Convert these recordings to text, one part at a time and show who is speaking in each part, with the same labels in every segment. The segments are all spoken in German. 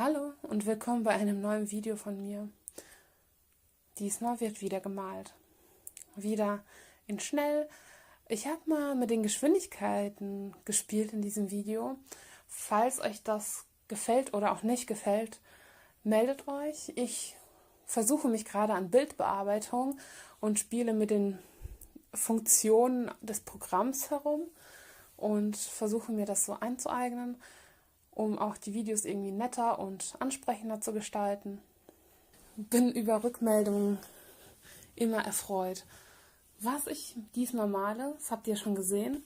Speaker 1: Hallo und willkommen bei einem neuen Video von mir. Diesmal wird wieder gemalt. Wieder in schnell. Ich habe mal mit den Geschwindigkeiten gespielt in diesem Video. Falls euch das gefällt oder auch nicht gefällt, meldet euch. Ich versuche mich gerade an Bildbearbeitung und spiele mit den Funktionen des Programms herum und versuche mir das so einzueignen, um auch die Videos irgendwie netter und ansprechender zu gestalten. Bin über Rückmeldungen immer erfreut. Was ich diesmal male, das habt ihr schon gesehen,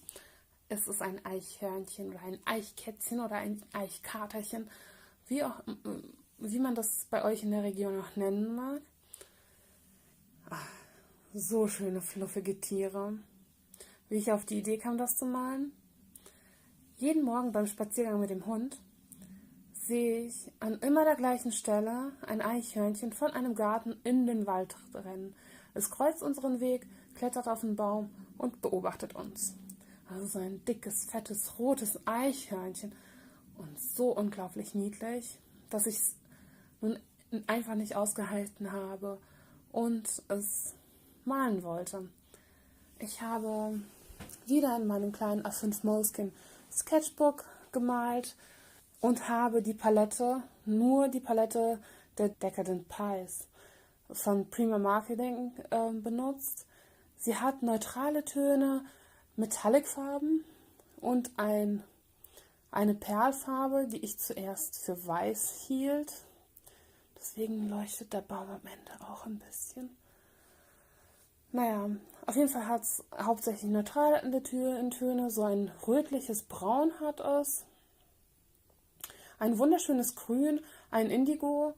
Speaker 1: es ist ein Eichhörnchen oder ein Eichkätzchen oder ein Eichkaterchen, wie man das bei euch in der Region auch nennen mag. Ach, so schöne, fluffige Tiere. Wie ich auf die Idee kam, das zu malen? Jeden Morgen beim Spaziergang mit dem Hund sehe ich an immer der gleichen Stelle ein Eichhörnchen von einem Garten in den Wald rennen. Es kreuzt unseren Weg, klettert auf den Baum und beobachtet uns. Also so ein dickes, fettes, rotes Eichhörnchen und so unglaublich niedlich, dass ich es nun einfach nicht ausgehalten habe und es malen wollte. Ich habe wieder in meinem kleinen A5 Moleskine Sketchbook gemalt und habe nur die Palette der Decadent Pies von Prima Marketing benutzt. Sie hat neutrale Töne, Metallicfarben und eine Perlfarbe, die ich zuerst für weiß hielt. Deswegen leuchtet der Baum am Ende auch ein bisschen. Naja, auf jeden Fall hat es hauptsächlich neutrale Töne, so ein rötliches Braun hat es, ein wunderschönes Grün, ein Indigo,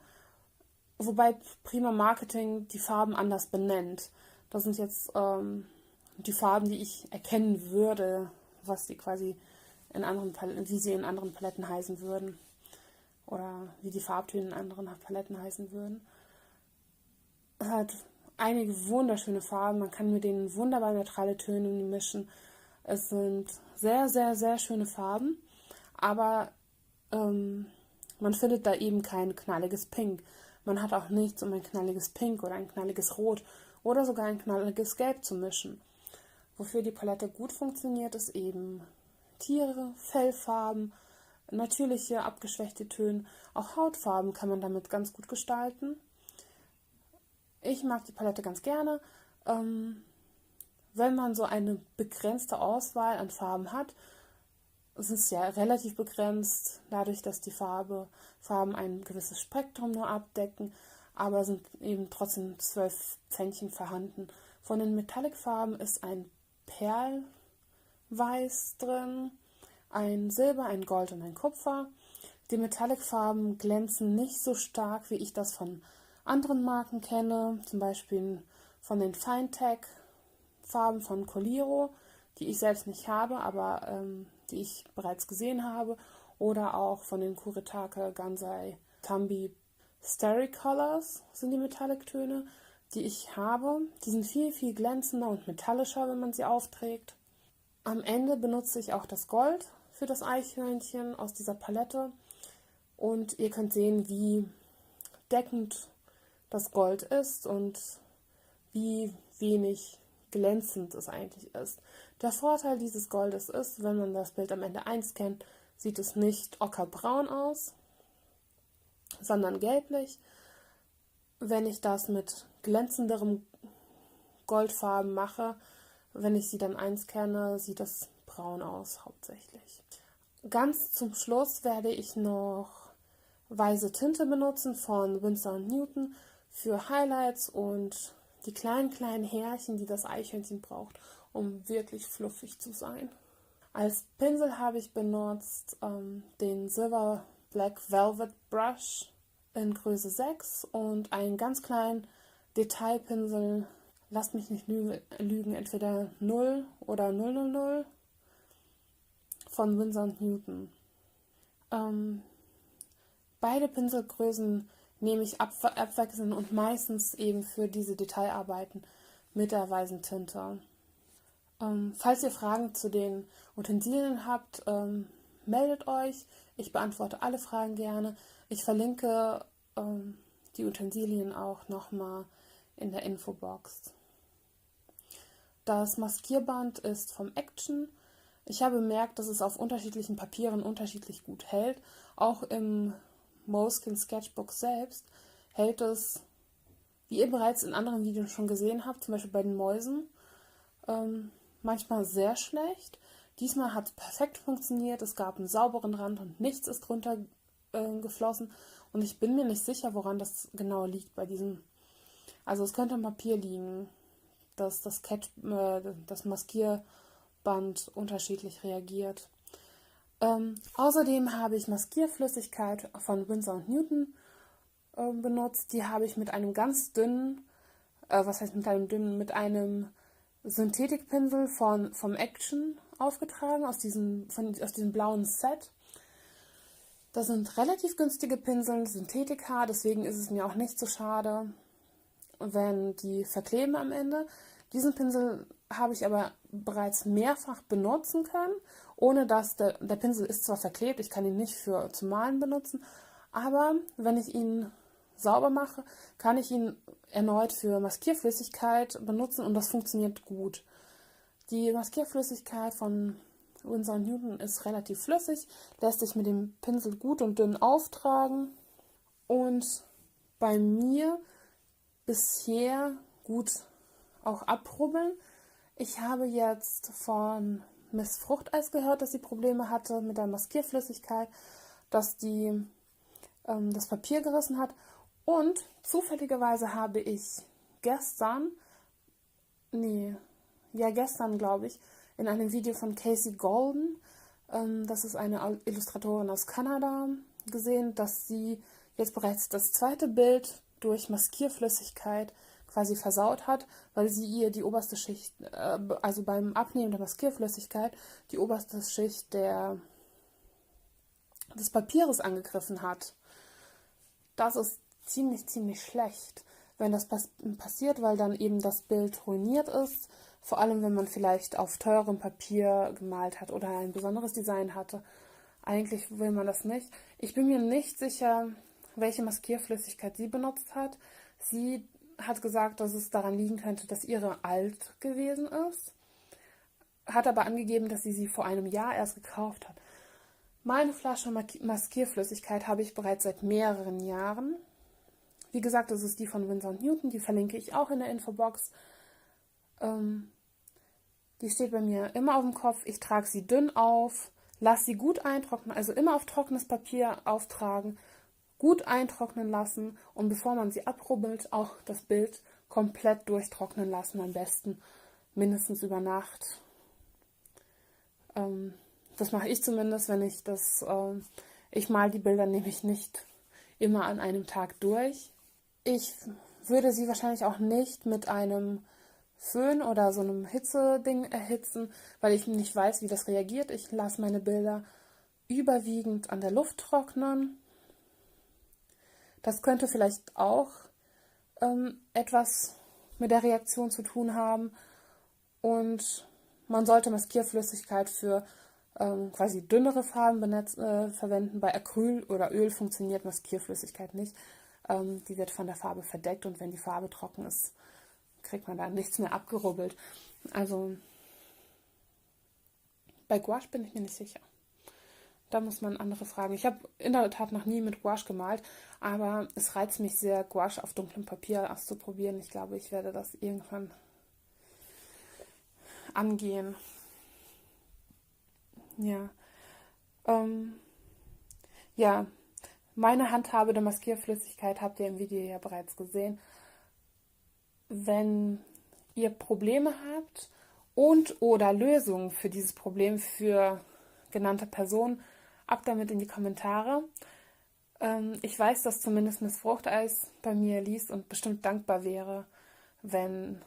Speaker 1: wobei Prima Marketing die Farben anders benennt. Das sind jetzt die Farben, die ich erkennen würde, was die quasi wie sie in anderen Paletten heißen würden oder wie die Farbtöne in anderen Paletten heißen würden. Es hat einige wunderschöne Farben, man kann mit denen wunderbar neutrale Töne mischen. Es sind sehr, sehr, sehr schöne Farben, aber man findet da eben kein knalliges Pink. Man hat auch nichts, um ein knalliges Pink oder ein knalliges Rot oder sogar ein knalliges Gelb zu mischen. Wofür die Palette gut funktioniert, ist eben Tiere, Fellfarben, natürliche, abgeschwächte Töne. Auch Hautfarben kann man damit ganz gut gestalten. Ich mag die Palette ganz gerne. Wenn man so eine begrenzte Auswahl an Farben hat, es ist ja relativ begrenzt, dadurch, dass die Farben ein gewisses Spektrum nur abdecken, aber sind eben trotzdem 12 Pfännchen vorhanden. Von den Metallic-Farben ist ein Perlweiß drin, ein Silber, ein Gold und ein Kupfer. Die Metallic-Farben glänzen nicht so stark, wie ich das von anderen Marken kenne, zum Beispiel von den Fine-Tech-Farben von Coliro, die ich selbst nicht habe, aber die ich bereits gesehen habe, oder auch von den Kuretake Gansai Tambi Starry Colors sind die Metallic-Töne, die ich habe. Die sind viel, viel glänzender und metallischer, wenn man sie aufträgt. Am Ende benutze ich auch das Gold für das Eichhörnchen aus dieser Palette und ihr könnt sehen, wie deckend das Gold ist und wie wenig glänzend es eigentlich ist. Der Vorteil dieses Goldes ist, wenn man das Bild am Ende einscannt, sieht es nicht ockerbraun aus, sondern gelblich. Wenn ich das mit glänzenderem Goldfarben mache, wenn ich sie dann einscanne, sieht es braun aus hauptsächlich. Ganz zum Schluss werde ich noch weiße Tinte benutzen von Winsor & Newton für Highlights und die kleinen Härchen, die das Eichhörnchen braucht, um wirklich fluffig zu sein. Als Pinsel habe ich benutzt den Silver Black Velvet Brush in Größe 6 und einen ganz kleinen Detailpinsel, lasst mich nicht lügen, entweder 0 oder 000 von Winsor & Newton. Beide Pinselgrößen nehme ich abwechselnd und meistens eben für diese Detailarbeiten mit der weißen Tinte. Falls ihr Fragen zu den Utensilien habt, meldet euch. Ich beantworte alle Fragen gerne. Ich verlinke die Utensilien auch nochmal in der Infobox. Das Maskierband ist vom Action. Ich habe bemerkt, dass es auf unterschiedlichen Papieren unterschiedlich gut hält. Auch im Moleskine Sketchbook selbst hält es, wie ihr bereits in anderen Videos schon gesehen habt, zum Beispiel bei den Mäusen, manchmal sehr schlecht. Diesmal hat es perfekt funktioniert. Es gab einen sauberen Rand und nichts ist drunter geflossen. Und ich bin mir nicht sicher, woran das genau liegt bei diesem. Also es könnte am Papier liegen, dass das Maskierband unterschiedlich reagiert. Außerdem habe ich Maskierflüssigkeit von Winsor & Newton benutzt. Die habe ich mit einem ganz dünnen, mit einem Synthetikpinsel vom Action aufgetragen, aus diesem blauen Set. Das sind relativ günstige Pinsel, Synthetika, deswegen ist es mir auch nicht so schade, wenn die verkleben am Ende. Diesen Pinsel habe ich aber bereits mehrfach benutzen können, ohne dass der Pinsel ist zwar verklebt, ich kann ihn nicht zum Malen benutzen, aber wenn ich ihn sauber mache, kann ich ihn erneut für Maskierflüssigkeit benutzen und das funktioniert gut. Die Maskierflüssigkeit von Winsor & Newton ist relativ flüssig, lässt sich mit dem Pinsel gut und dünn auftragen und bei mir bisher gut auch abrubbeln. Ich habe jetzt von Miss Fruchteis gehört, dass sie Probleme hatte mit der Maskierflüssigkeit, dass die das Papier gerissen hat. Und zufälligerweise habe ich gestern, glaube ich, in einem Video von Casey Golden, das ist eine Illustratorin aus Kanada, gesehen, dass sie jetzt bereits das zweite Bild durch Maskierflüssigkeit quasi versaut hat, weil sie ihr die oberste Schicht, also beim Abnehmen der Maskierflüssigkeit, die oberste Schicht des Papieres angegriffen hat. Das ist ziemlich schlecht, wenn das passiert, weil dann eben das Bild ruiniert ist. Vor allem, wenn man vielleicht auf teurem Papier gemalt hat oder ein besonderes Design hatte. Eigentlich will man das nicht. Ich bin mir nicht sicher, welche Maskierflüssigkeit sie benutzt hat. Sie hat gesagt, dass es daran liegen könnte, dass ihre alt gewesen ist. Hat aber angegeben, dass sie vor einem Jahr erst gekauft hat. Meine Flasche Maskierflüssigkeit habe ich bereits seit mehreren Jahren. Wie gesagt, das ist die von Winsor & Newton, die verlinke ich auch in der Infobox. Die steht bei mir immer auf dem Kopf. Ich trage sie dünn auf, lasse sie gut eintrocknen, also immer auf trockenes Papier auftragen, gut eintrocknen lassen und bevor man sie abrubbelt, auch das Bild komplett durchtrocknen lassen, am besten mindestens über Nacht. Das mache ich zumindest, wenn ich ich male die Bilder nämlich nicht immer an einem Tag durch. Ich würde sie wahrscheinlich auch nicht mit einem Föhn oder so einem Hitzeding erhitzen, weil ich nicht weiß, wie das reagiert. Ich lasse meine Bilder überwiegend an der Luft trocknen. Das könnte vielleicht auch etwas mit der Reaktion zu tun haben. Und man sollte Maskierflüssigkeit für quasi dünnere Farben verwenden. Bei Acryl oder Öl funktioniert Maskierflüssigkeit nicht. Die wird von der Farbe verdeckt und wenn die Farbe trocken ist, kriegt man da nichts mehr abgerubbelt. Also bei Gouache bin ich mir nicht sicher. Da muss man andere fragen. Ich habe in der Tat noch nie mit Gouache gemalt, aber es reizt mich sehr, Gouache auf dunklem Papier auszuprobieren. Ich glaube, ich werde das irgendwann angehen. Ja. Ja, meine Handhabe der Maskierflüssigkeit habt ihr im Video ja bereits gesehen. Wenn ihr Probleme habt oder Lösungen für dieses Problem für genannte Personen, ab damit in die Kommentare. Ich weiß, dass zumindest Miss Fruchteis bei mir liest und bestimmt dankbar wäre, wenn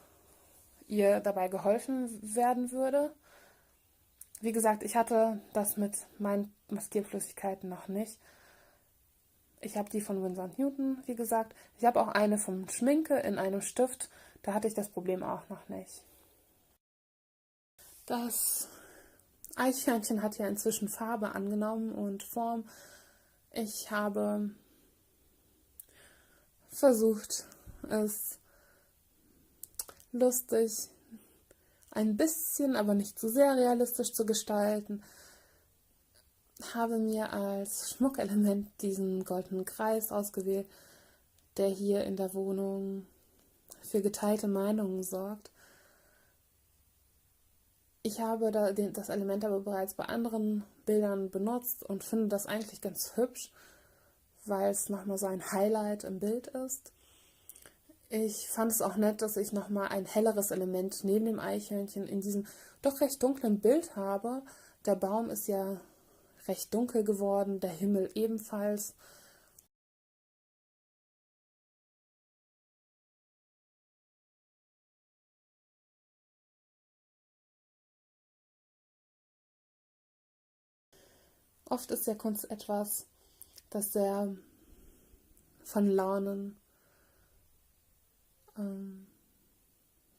Speaker 1: ihr dabei geholfen werden würde. Wie gesagt, ich hatte das mit meinen Maskierflüssigkeiten noch nicht. Ich habe die von Winsor & Newton, wie gesagt. Ich habe auch eine vom Schminke in einem Stift. Da hatte ich das Problem auch noch nicht. Das Eichhörnchen hat ja inzwischen Farbe angenommen und Form. Ich habe versucht, es lustig, ein bisschen, aber nicht zu sehr realistisch zu gestalten. Habe mir als Schmuckelement diesen goldenen Kreis ausgewählt, der hier in der Wohnung für geteilte Meinungen sorgt. Ich habe das Element aber bereits bei anderen Bildern benutzt und finde das eigentlich ganz hübsch, weil es nochmal so ein Highlight im Bild ist. Ich fand es auch nett, dass ich nochmal ein helleres Element neben dem Eichhörnchen in diesem doch recht dunklen Bild habe. Der Baum ist ja recht dunkel geworden, der Himmel ebenfalls. Oft ist ja Kunst etwas, das sehr von Launen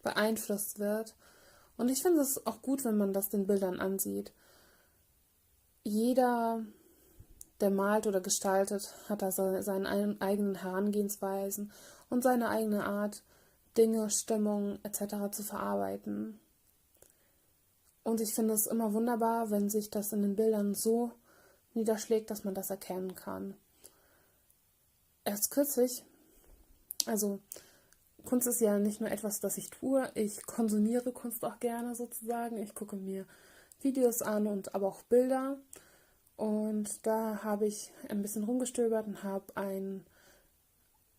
Speaker 1: beeinflusst wird. Und ich finde es auch gut, wenn man das den Bildern ansieht. Jeder, der malt oder gestaltet, hat da seine eigenen Herangehensweisen und seine eigene Art, Dinge, Stimmung etc. zu verarbeiten. Und ich finde es immer wunderbar, wenn sich das in den Bildern so niederschlägt, dass man das erkennen kann. Erst kürzlich, also Kunst ist ja nicht nur etwas, das ich tue, ich konsumiere Kunst auch gerne sozusagen. Ich gucke mir Videos an und aber auch Bilder. Und da habe ich ein bisschen rumgestöbert und habe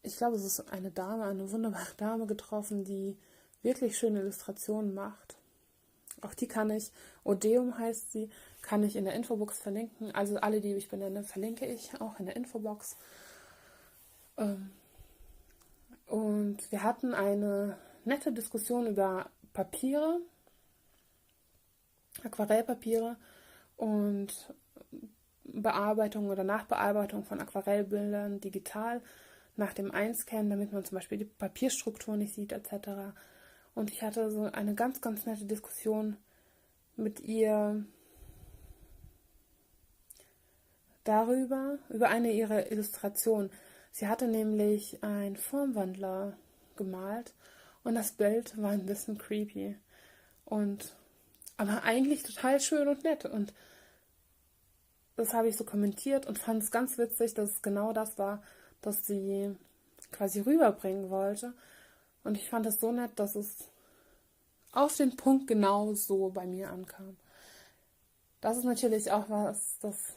Speaker 1: ich glaube, es ist eine Dame, eine wunderbare Dame getroffen, die wirklich schöne Illustrationen macht. Auch die kann ich, Odeum heißt sie, kann ich in der Infobox verlinken. Also alle, die ich benenne, verlinke ich auch in der Infobox. Und wir hatten eine nette Diskussion über Papiere, Aquarellpapiere und Bearbeitung oder Nachbearbeitung von Aquarellbildern digital nach dem Einscannen, damit man zum Beispiel die Papierstruktur nicht sieht etc. Und ich hatte so eine ganz, ganz nette Diskussion mit ihr über eine ihrer Illustrationen. Sie hatte nämlich einen Formwandler gemalt und das Bild war ein bisschen creepy. Aber eigentlich total schön und nett. Und das habe ich so kommentiert und fand es ganz witzig, dass es genau das war, das sie quasi rüberbringen wollte. Und ich fand es so nett, dass es auf den Punkt genau so bei mir ankam. Das ist natürlich auch was, das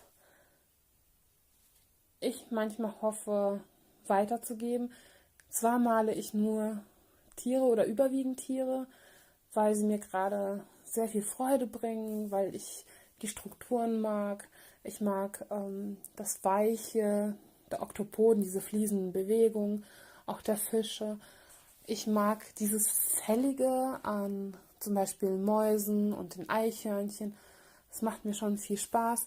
Speaker 1: ich manchmal hoffe weiterzugeben. Zwar male ich nur Tiere oder überwiegend Tiere, weil sie mir gerade sehr viel Freude bringen, weil ich die Strukturen mag. Ich mag das Weiche, der Oktopoden, diese fließenden Bewegungen, auch der Fische. Ich mag dieses Fällige an zum Beispiel Mäusen und den Eichhörnchen. Das macht mir schon viel Spaß.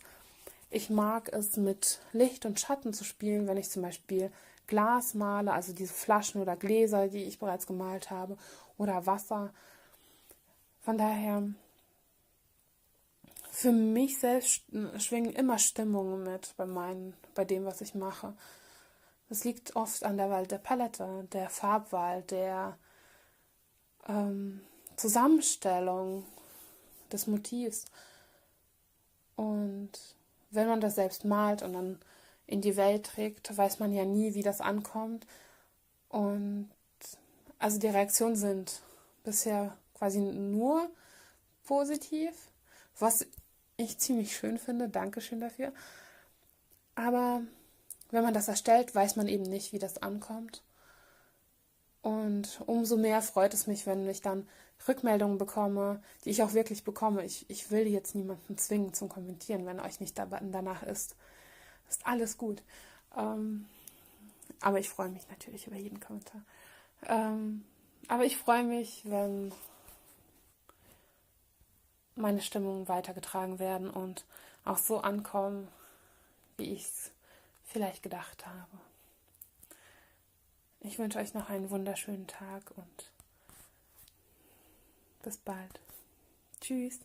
Speaker 1: Ich mag es, mit Licht und Schatten zu spielen, wenn ich zum Beispiel Glas male, also diese Flaschen oder Gläser, die ich bereits gemalt habe, oder Wasser. Von daher, für mich selbst schwingen immer Stimmungen mit bei dem, was ich mache. Das liegt oft an der Wahl der Palette, der Farbwahl, der Zusammenstellung des Motivs. Und wenn man das selbst malt und dann in die Welt trägt, weiß man ja nie, wie das ankommt. Und also die Reaktionen sind bisher quasi nur positiv, was ich ziemlich schön finde. Dankeschön dafür. Aber wenn man das erstellt, weiß man eben nicht, wie das ankommt. Und umso mehr freut es mich, wenn ich dann Rückmeldungen bekomme, die ich auch wirklich bekomme. Ich will jetzt niemanden zwingen zum Kommentieren, wenn euch nicht danach ist. Ist alles gut. Aber ich freue mich natürlich über jeden Kommentar. Aber ich freue mich, wenn meine Stimmungen weitergetragen werden und auch so ankommen, wie ich es vielleicht gedacht habe. Ich wünsche euch noch einen wunderschönen Tag und bis bald. Tschüss.